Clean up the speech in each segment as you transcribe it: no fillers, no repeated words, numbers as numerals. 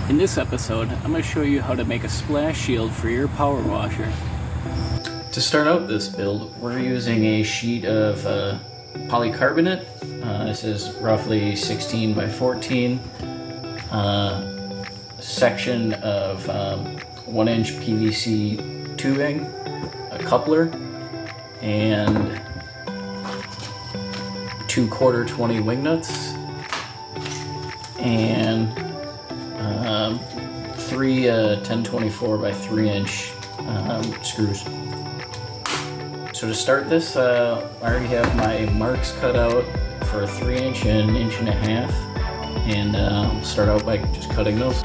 In this episode, I'm going to show you how to make a splash shield for your power washer. To start out this build, we're using a sheet of polycarbonate. This is roughly 16 by 14. Section of 1-inch PVC tubing, a coupler, and 2 1/4 wing nuts, and 3 1024 by 3-inch screws. So to start this, I already have my marks cut out for a 3-inch and 1.5 inch, and I'll start out by just cutting those.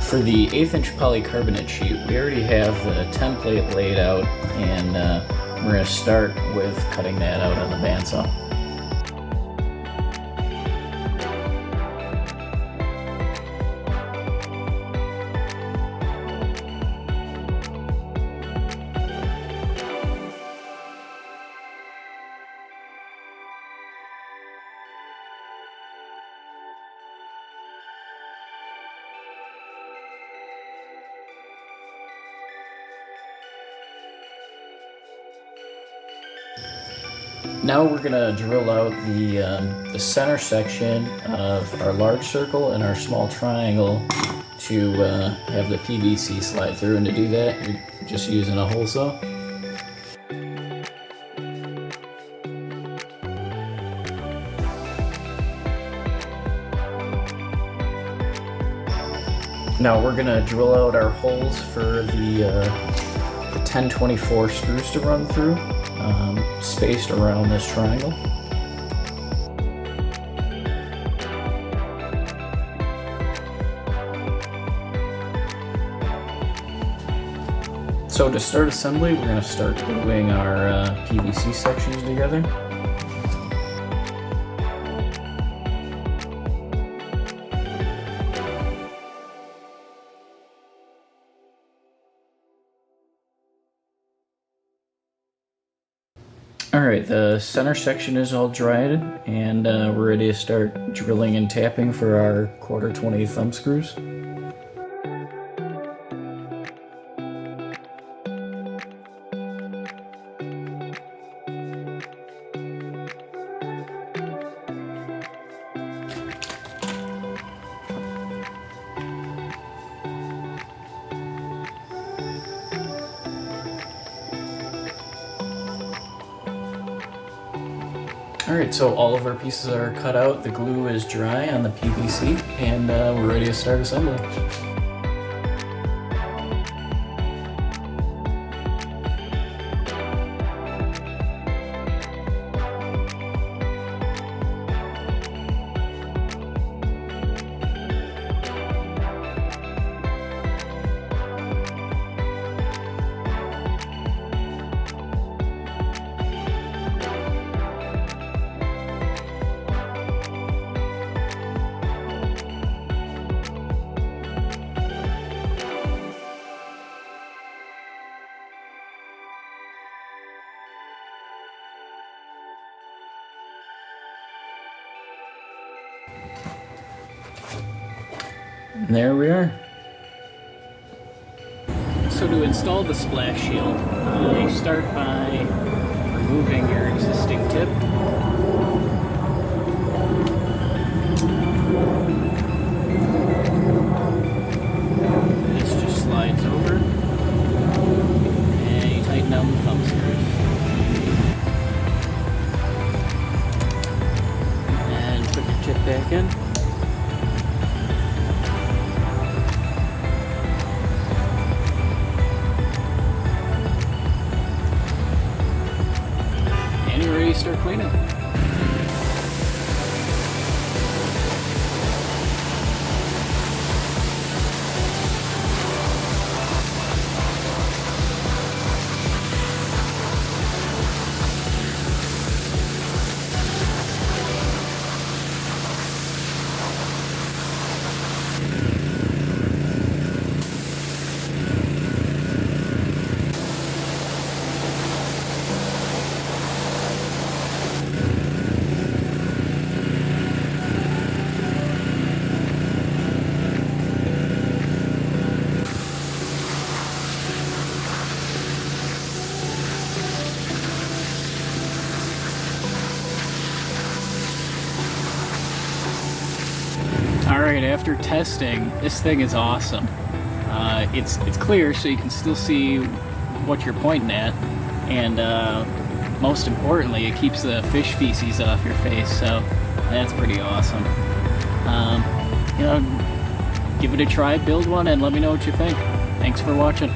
For the 1/8 inch polycarbonate sheet, we already have the template laid out, and we're going to start with cutting that out on the bandsaw. Now we're going to drill out the center section of our large circle and our small triangle to have the PVC slide through, and to do that you're just using a hole saw. Now we're going to drill out our holes for the 1024 screws to run through, spaced around this triangle. So to start assembly, we're going to start gluing our PVC sections together. Alright, the center section is all dried, and we're ready to start drilling and tapping for our 1/4 thumb screws. Alright, so all of our pieces are cut out, the glue is dry on the PVC, and we're ready to start assembling. And there we are. So to install the splash shield, you start by removing your existing tip. This just slides over, and you tighten down the thumb screws. And put your tip back in. And you're ready to start cleaning. Alright, after testing, this thing is awesome. It's clear, so you can still see what you're pointing at, and most importantly, it keeps the fish feces off your face, so that's pretty awesome. You know, give it a try, build one, and let me know what you think. Thanks for watching.